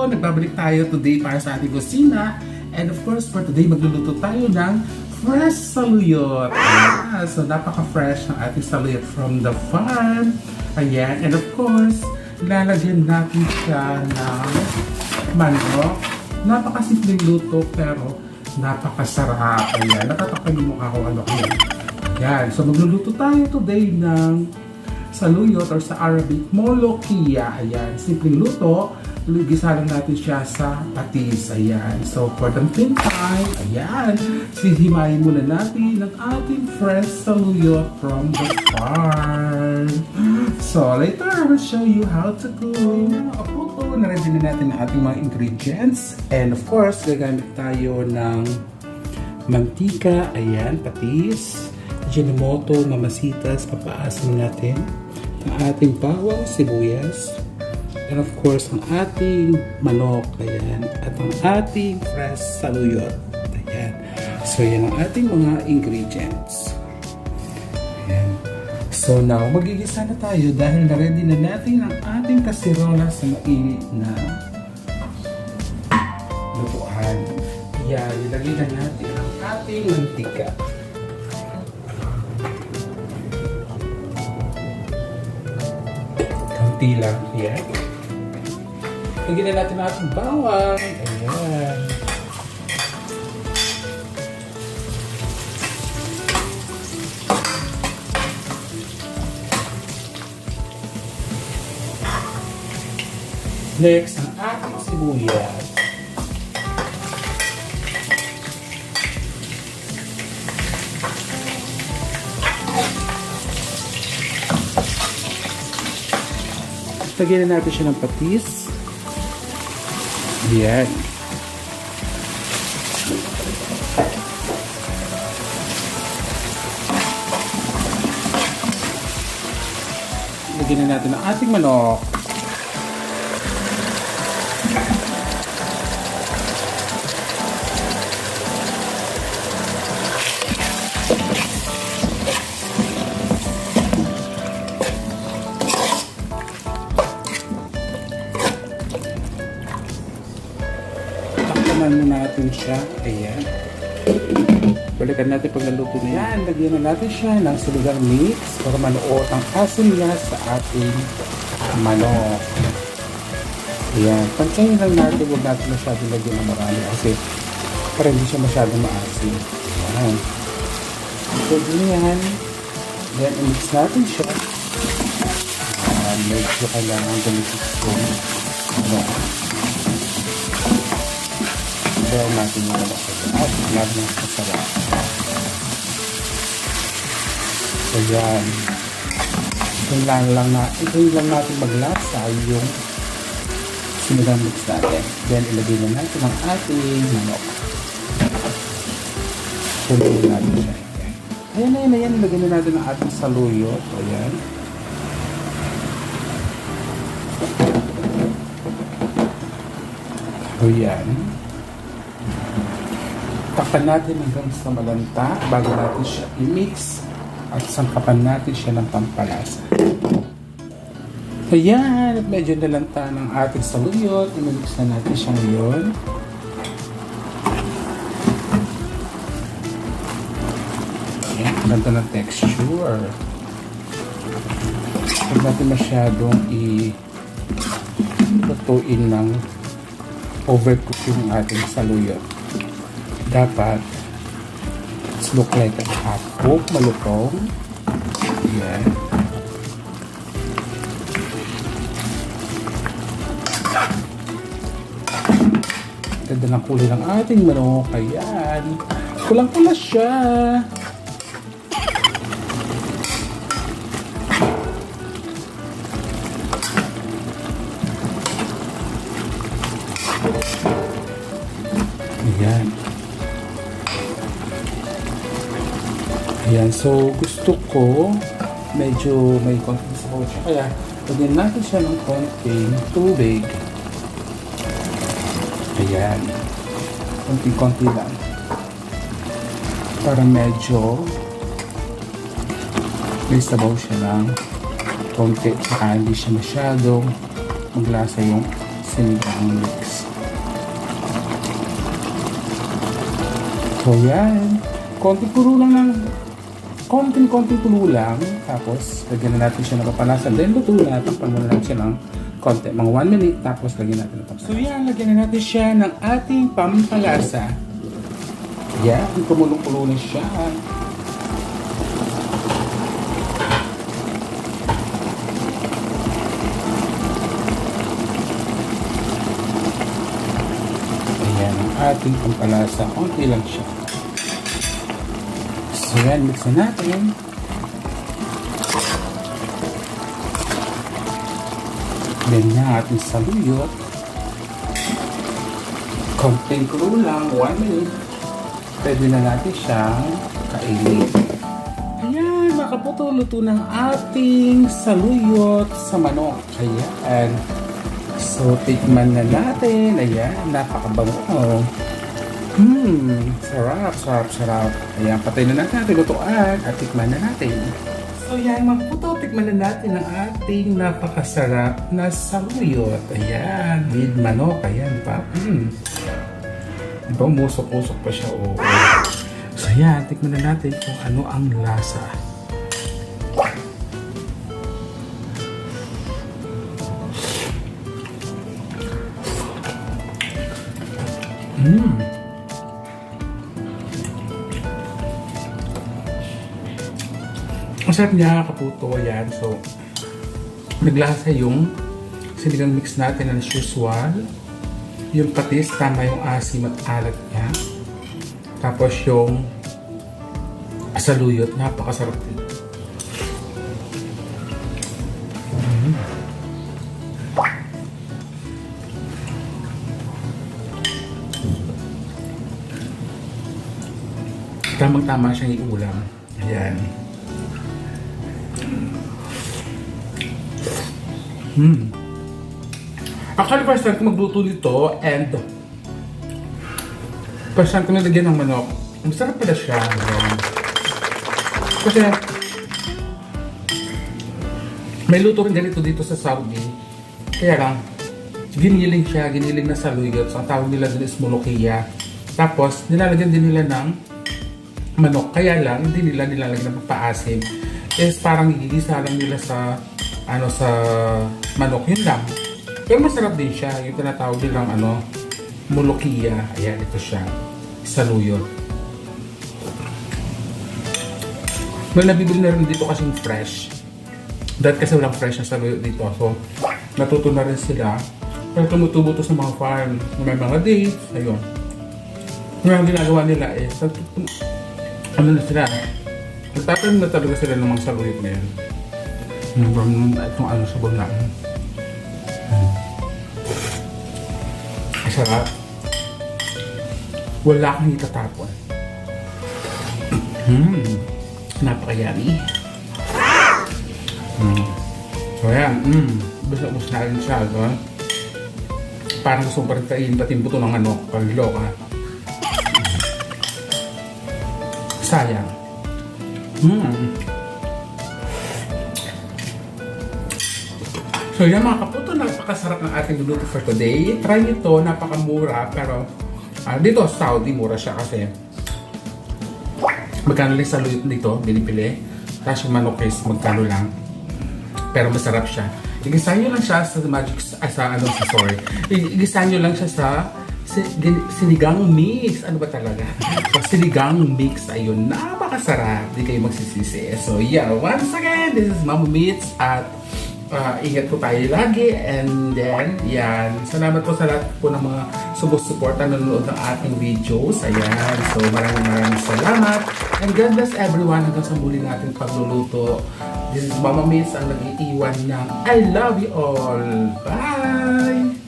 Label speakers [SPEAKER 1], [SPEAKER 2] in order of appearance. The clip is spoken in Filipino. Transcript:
[SPEAKER 1] Nagbabalik tayo today para sa ating kusina. And of course, for today, magluluto tayo ng fresh saluyot. Ayan. So, napaka-fresh ng ating saluyot from the farm. Ayan. And of course, lalagyan natin siya ng manok. Napakasimpleng luto pero napakasarap. Ayan. Natatakpan yung mukha ko ano kaya. Ayan. So, magluluto tayo today ng saluyot or sa Arabic, molokhia. Ayan. Simpleng luto. Gisa lang natin siya sa patis. Ayan. So, for the meantime, ayan. Sihimayin muna natin ang ating fresh saluyot from the farm. So, later, I will show you how to cook. Aputo, na-ready na natin ang ating mga ingredients. And of course, gagamit tayo ng mantika. Ayan, patis. Ajinomoto, mamasitas. Papaasin natin ang ating bawang, sibuyas. And of course, ang ating manok, ayan, at ang ating fresh saluyot, ayan. So, yan ang ating mga ingredients. Ayan. So, now, magigisa na tayo dahil na-ready na natin ang ating kasirola sa mainit na lutuan. Ayan, ilagay na natin ang ating mantika. Kunti lang, ayan. Lagyan na natin ang ating bawang. Ayan. Next, ang ating sibuyas. Lagyan na natin siya ng patis. Ayan. Lagyan na natin ang ating manok. Takpan natin siya. Ayan. Balikan natin pag naluto na yan. Lagyan na natin siya ng siligang mix para manuot ang asin niya sa ating manok. Ayan. Pantsayin lang natin. Huwag natin masyadong lagyan ng marami kasi para hindi siya masyadong maasin. Ayan. So, ganyan. Then, mix natin siya. Ayan. Medyo kailangan gamitin ko. Ayan. Kaya natin yung manok sa at natin yung masarap. So yan. Ito lang natin maglasa yung sinigang mix natin. Then ilagay na natin ang ating manok. Tuloy natin siya. Ayan. Ilagay na natin ang ating saluyot. Ayan. Ayan. Takpan natin hanggang sa malanta bago natin siya i-mix at sangkapan natin siya ng pampalasa. Ayan, at medyo nalanta ng ating saluyot. I-mix na natin siya ngayon. Ayan, ganda ng texture. Huwag natin masyadong i-lutuin ng overcook yung ating saluyot. Dapat it's look like a half cook, malutong. Ayan. Ganda ng kulay ng ating manok. Ayan. Kulang-kulang siya. Ayan. Ayan, so gusto ko medyo may konting sabaw siya. Kaya, lagyan natin siya ng konting tubig. Ayan. Konting-konti lang. Para medyo may sabaw siya ng konti. Saka hindi siya masyadong maglasa yung sinigang mix. So yan, konting kulo lang ng konting kulo lang, tapos lagyan na natin siya ng kapanasan, then luto na, takpan muna lang siya ng konti, mga 1 minute, tapos lagyan natin ito. So yan, lagyan na natin siya ng ating pampalasa. Yan, kumulong-kulo na siya. Ayan, ang ating pampalasa, konti lang siya. So yan, mix na natin. Then na ating saluyot. Konting kulo lang, 1 minute. Pwede na natin siyang kainin. Ayan, mga kaputo, luto ng ating saluyot sa manok. Ayan. So, tikman na natin. Ayan, napakabango. Sarap. Ayan, patay na natin ating lutuan at tikman na natin. So yan mga puto, tikman na natin ang ating napakasarap na saluyot. Ayan, with manok. Ayan pa. Diba, umusok-usok pa siya. Oh. So yan, tikman na natin kung ano ang lasa. Ang sarap niya, kaputo. Ayan. So, naglasa yung sinigang mix natin as usual. Yung patis, tama yung asim at alat niya. Tapos yung saluyot, napakasarap din. Tamang-tama siyang iulam. Ayan. Actually, first time ko magluto nito and first time ko nalagyan ng manok. Masarap pala siya. Kasi may luto rin ganito dito sa Saudi. Kaya lang, giniling siya, giniling na saluyot. So, ang tawag nila din is molokhia. Tapos, nilalagyan din nila ng manok. Kaya lang, hindi nila nilalagyan ng paasim. Is parang igigisa lang nila sa sa manok, yun lang. Pero masarap din siya, yung tinatawag nilang molokhia. Ayan, ito siya, saluyot. Well, nabibili na rin dito kasing fresh. Dahil kasi walang fresh na saluyot dito. So, natuto na rin sila. Pero tumutubo to sa mga farm. May mga dates, ayun. Yung ginagawa nila is, na sila, nagtatanim na talaga sila ng mga saluyot na yan. Itong sabon na. Sarap. Wala kang itatapon. Napaka-yummy. So yan. Basta-bus na rin siya. No? Parang gusto pa rin kainin pati yung buto ng pagloka. Sayang. So yan mga kaputo, napakasarap ng ating luto for today. Try nito, napakamura, pero dito sa Saudi, mura siya kasi magkano lang sa saluyot dito, binipili. Tapos yung manok is magkano lang. Pero masarap siya. Igisa nyo lang siya sa Igisa nyo lang siya sa sinigang mix. Ano ba talaga? So sinigang mix, ayun, napakasarap. Di kayo magsisisi. So yeah, once again, this is Mama Meets at ingat po tayo lagi, and then yan, salamat po sa lahat po ng mga subos-suporta nanonood ng ating videos. Ayan, so maraming salamat, and God bless everyone hanggang sa muli natin pagluluto. This is Mama Meets ang nag-iiwan ng I love you all. Bye!